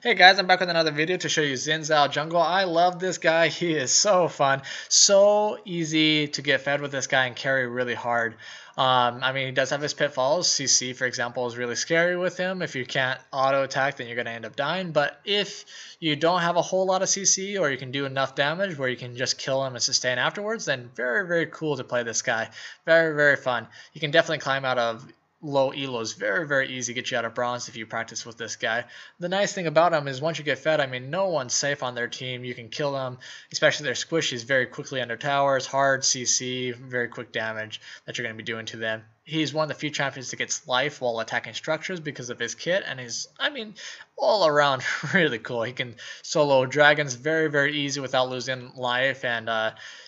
Hey guys, I'm back with another video to show you Xin Zhao Jungle. I love this guy. He is so fun. So easy to get fed with this guy and carry really hard. I mean, he does have his pitfalls. CC, for example, is really scary with him. If you can't auto attack, then you're going to end up dying. But if you don't have a whole lot of CC or you can do enough damage where you can just kill him and sustain afterwards, then very, very cool to play this guy. Very, very fun. You can definitely climb out of low elos. Very, very easy to get you out of bronze if you practice with this guy. The nice thing about him is once you get fed, I mean, no one's safe on their team. You can kill them, especially their squishies, very quickly under towers, hard CC, very quick damage that you're going to be doing to them. He's one of the few champions that gets life while attacking structures because of his kit, and he's, I mean, all around really cool. He can solo dragons very, very easy without losing life, and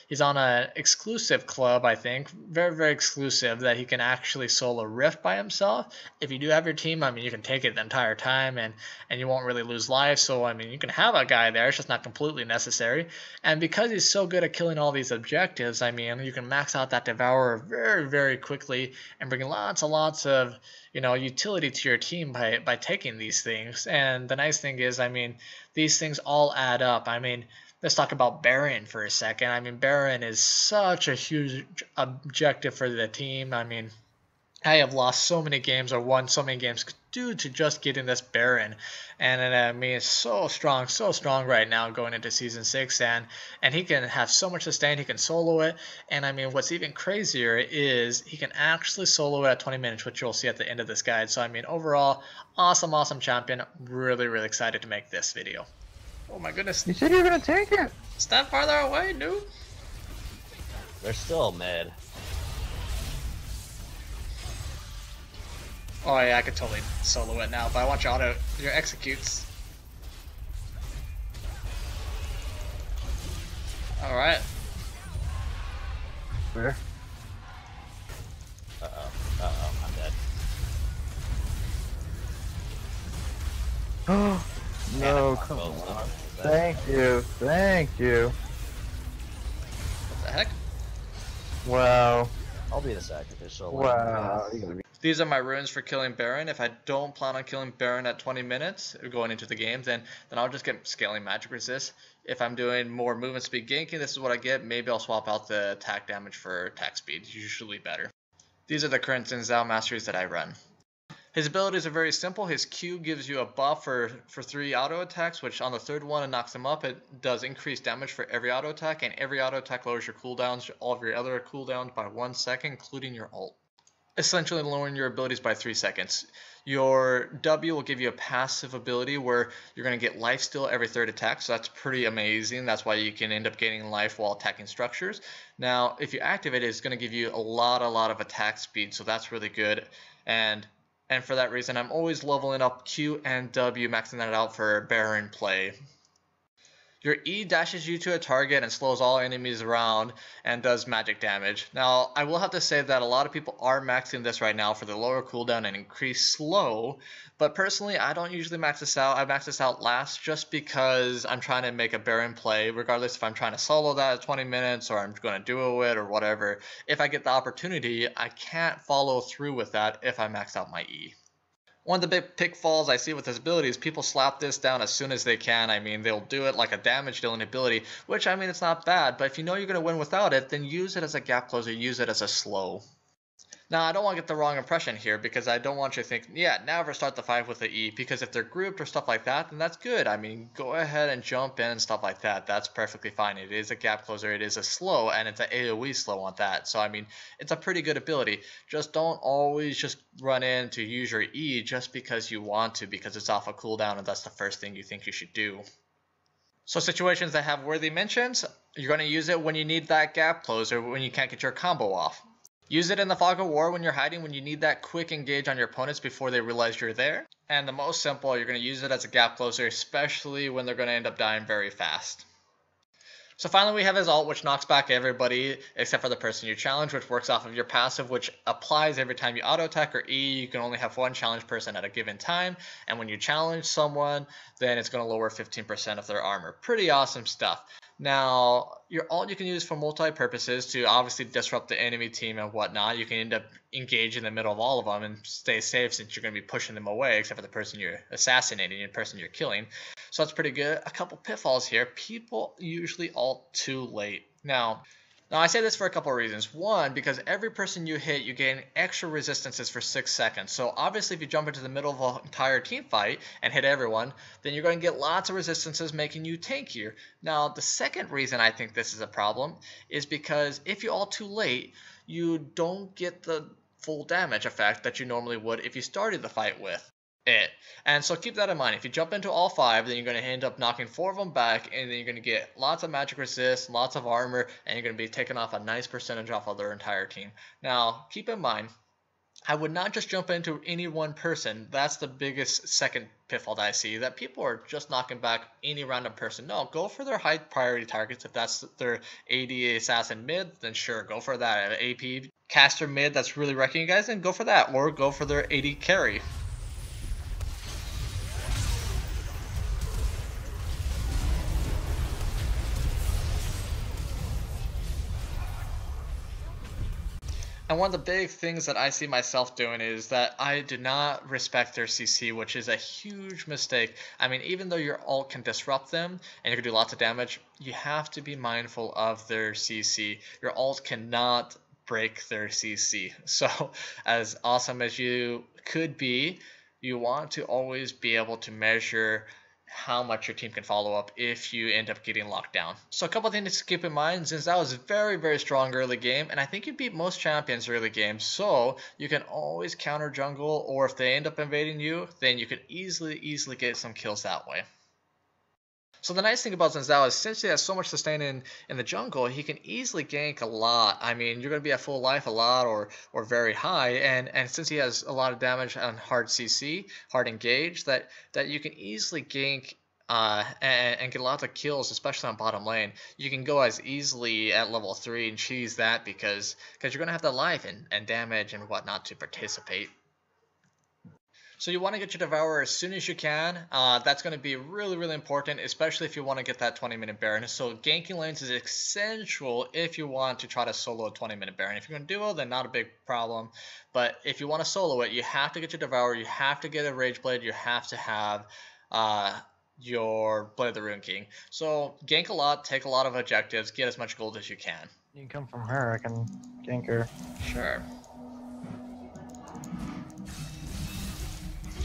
he's on an exclusive club, I think, very, very exclusive, that he can actually solo Rift by himself. If you do have your team, I mean, you can take it the entire time, and you won't really lose life. So, I mean, you can have a guy there. It's just not completely necessary. And because he's so good at killing all these objectives, I mean, you can max out that Devourer very, very quickly and bring lots and lots of, you know, utility to your team by taking these things. And the nice thing is, I mean, these things all add up. I mean, let's talk about Baron for a second. I mean, Baron is such a huge objective for the team. I mean, I have lost so many games or won so many games due to just getting this Baron. And I mean, it's so strong right now going into Season 6. And he can have so much sustain. He can solo it. And I mean, what's even crazier is he can actually solo it at 20 minutes, which you'll see at the end of this guide. So, I mean, overall, awesome champion. Really, really excited to make this video. Oh my goodness. You said you were gonna take it. Stand farther away, noob. They're still mid. Oh yeah, I could totally solo it now, but I want your executes. Alright. Where? I'm dead. Oh no, come on. Thank you. What the heck? Wow. I'll be the sacrificial. Wow. These are my runes for killing Baron. If I don't plan on killing Baron at 20 minutes going into the game, then I'll just get scaling magic resist. If I'm doing more movement speed ganking, this is what I get. Maybe I'll swap out the attack damage for attack speed. Usually better. These are the current Xin Zhao masteries that I run. His abilities are very simple. His Q gives you a buff for 3 auto attacks, which on the third one it knocks him up. It does increase damage for every auto attack, and every auto attack lowers your cooldowns, all of your other cooldowns by 1 second, including your ult. Essentially lowering your abilities by 3 seconds. Your W will give you a passive ability where you're going to get life steal every third attack, so that's pretty amazing. That's why you can end up gaining life while attacking structures. Now, if you activate it, it's going to give you a lot of attack speed, so that's really good. And for that reason, I'm always leveling up Q and W, maxing that out for Baron play. Your E dashes you to a target and slows all enemies around and does magic damage. Now, I will have to say that a lot of people are maxing this right now for the lower cooldown and increased slow, but personally, I don't usually max this out. I max this out last just because I'm trying to make a Baron play, regardless if I'm trying to solo that at 20 minutes or I'm going to duo it or whatever. If I get the opportunity, I can't follow through with that if I max out my E. One of the big pitfalls I see with this ability is people slap this down as soon as they can. I mean, they'll do it like a damage dealing ability, which, I mean, it's not bad, but if you know you're going to win without it, then use it as a gap closer, use it as a slow. Now, I don't want to get the wrong impression here because I don't want you to think, yeah, never start the fight with the E, because if they're grouped or stuff like that, then that's good. I mean, go ahead and jump in and stuff like that. That's perfectly fine. It is a gap closer, it is a slow, and it's an AoE slow on that. So, I mean, it's a pretty good ability. Just don't always just run in to use your E just because you want to, because it's off a cooldown and that's the first thing you think you should do. So situations that have worthy mentions, you're going to use it when you need that gap closer, when you can't get your combo off. Use it in the Fog of War when you're hiding, when you need that quick engage on your opponents before they realize you're there. And the most simple, you're going to use it as a gap closer, especially when they're going to end up dying very fast. So finally we have his ult, which knocks back everybody except for the person you challenge, which works off of your passive, which applies every time you auto attack or E. You can only have one challenge person at a given time, and when you challenge someone, then it's going to lower 15% of their armor. Pretty awesome stuff. Now, your ult you can use for multi-purposes to obviously disrupt the enemy team and whatnot. You can end up engaging in the middle of all of them and stay safe since you're going to be pushing them away, except for the person you're assassinating and the person you're killing. So that's pretty good. A couple pitfalls here. People usually ult too late. Now I say this for a couple of reasons. One, because every person you hit, you gain extra resistances for 6 seconds. So obviously if you jump into the middle of an entire team fight and hit everyone, then you're going to get lots of resistances, making you tankier. Now the second reason I think this is a problem is because if you ult too late, you don't get the full damage effect that you normally would if you started the fight with it. And so keep that in mind. If you jump into all 5, then you're going to end up knocking 4 of them back, and then you're going to get lots of magic resist, lots of armor, and you're going to be taking off a nice percentage off of their entire team. Now, keep in mind, I would not just jump into any one person. That's the biggest second pitfall that I see, that people are just knocking back any random person. No, go for their high priority targets. If that's their AD assassin mid, then sure, go for that. An AP caster mid that's really wrecking you guys, then go for that. Or go for their AD carry. And one of the big things that I see myself doing is that I do not respect their CC, which is a huge mistake. I mean, even though your ult can disrupt them and you can do lots of damage, you have to be mindful of their CC. Your ult cannot break their CC. So as awesome as you could be, you want to always be able to measure how much your team can follow up if you end up getting locked down. So a couple things to keep in mind, since that was very, very strong early game, and I think you beat most champions early game, so you can always counter jungle, or if they end up invading you, then you can easily get some kills that way. So the nice thing about Xin Zhao is since he has so much sustain in the jungle, he can easily gank a lot. I mean, you're going to be at full life a lot or very high, and since he has a lot of damage on hard CC, hard engage, that you can easily gank and get lots of kills, especially on bottom lane. You can go as easily at level 3 and cheese that because you're going to have the life and damage and whatnot to participate. So you want to get your Devourer as soon as you can. That's going to be really, really important, especially if you want to get that 20-minute Baron. So ganking lanes is essential if you want to try to solo a 20-minute Baron. If you're going to duo, then not a big problem. But if you want to solo it, you have to get your Devourer, you have to get a Rage Blade, you have to have your Blade of the Ruined King. So gank a lot, take a lot of objectives, get as much gold as you can. You can come from her, I can gank her. Sure.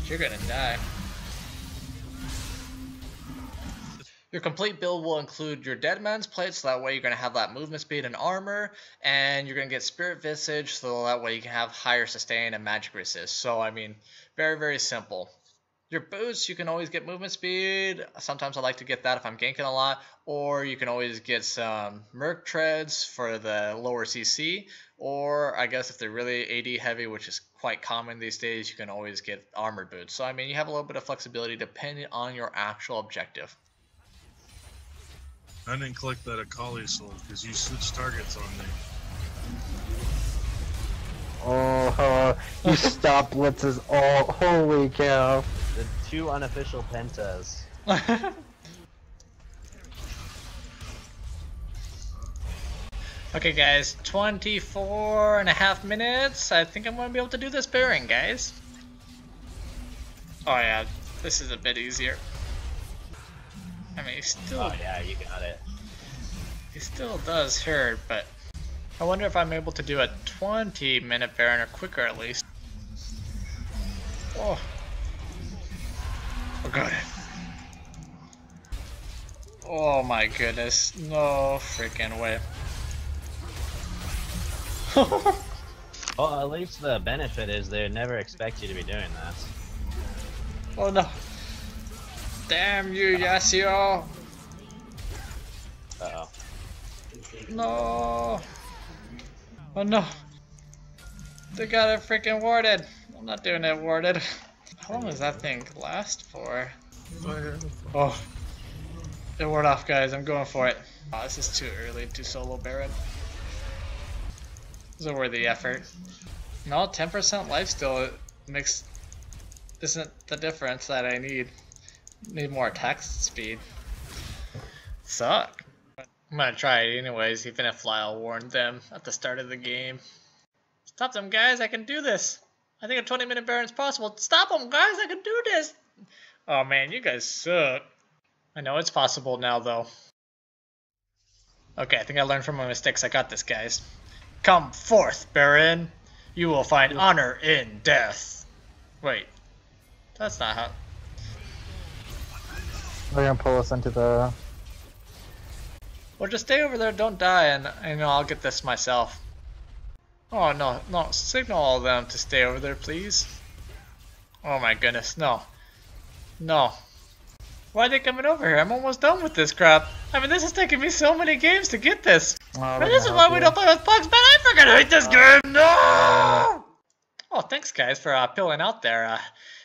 You're gonna die. Your complete build will include your Dead Man's Plate, so that way you're gonna have that movement speed and armor, and you're gonna get Spirit Visage, so that way you can have higher sustain and magic resist. So I mean, very, very simple. Your boots, you can always get movement speed. Sometimes I like to get that if I'm ganking a lot. Or you can always get some Merc Treads for the lower CC. Or I guess if they're really AD heavy, which is quite common these days, you can always get armored boots. So I mean, you have a little bit of flexibility depending on your actual objective. I didn't collect that Akali soul because you switched targets on me. Oh, you stop blitzes all. Holy cow. The 2 unofficial pentas. Okay guys, 24.5 minutes. I think I'm going to be able to do this Baron, guys. Oh yeah, this is a bit easier. I mean, he still... Oh yeah, you got it. He still does hurt, but... I wonder if I'm able to do a 20-minute Baron or quicker at least. Oh. Oh god. Oh my goodness. No freaking way. Well, at least the benefit is they never expect you to be doing that. Oh no. Damn you, Yasuo. Uh-oh. No. Oh no. They got it freaking warded. I'm not doing it warded. How long does that thing last for? Oh. It ward off, guys. I'm going for it. Oh, this is too early to solo Baron. This is a worthy effort. No, 10% lifesteal makes isn't the difference that I need. Need more attack speed. Suck. But I'm gonna try it anyways, even if Lyle warned them at the start of the game. Stop them, guys, I can do this. I think a 20-minute Baron is possible. Stop them, guys, I can do this. Oh man, you guys suck. I know it's possible now, though. Okay, I think I learned from my mistakes. I got this, guys. Come forth, Baron. You will find honor in death. Wait, that's not how... They're gonna pull us into the... Well, just stay over there, don't die, and you know, I'll get this myself. Oh, no, no, signal all of them to stay over there, please. Oh my goodness, no. No. Why are they coming over here? I'm almost done with this crap. I mean, this is taking me so many games to get this. But this is why we don't play with Pugs, man. I freaking hate this game. No! Oh, thanks, guys, for pilling out there.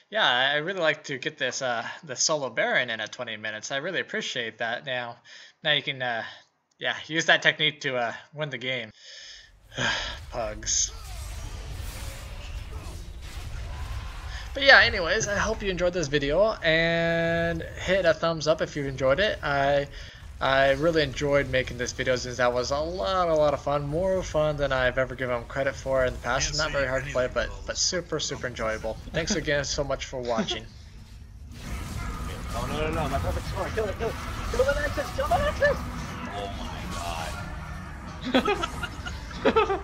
Yeah, I really like to get this the solo Baron in at 20 minutes. I really appreciate that. Now you can yeah, use that technique to win the game. Pugs. But yeah, anyways, I hope you enjoyed this video, and hit a thumbs up if you enjoyed it. I really enjoyed making this video, since that was a lot of fun, more fun than I've ever given them credit for in the past. Not very hard to play, but super enjoyable. Thanks again so much for watching. Oh no, my perfect score, kill it, kill the Nexus, kill the Nexus! Oh my god.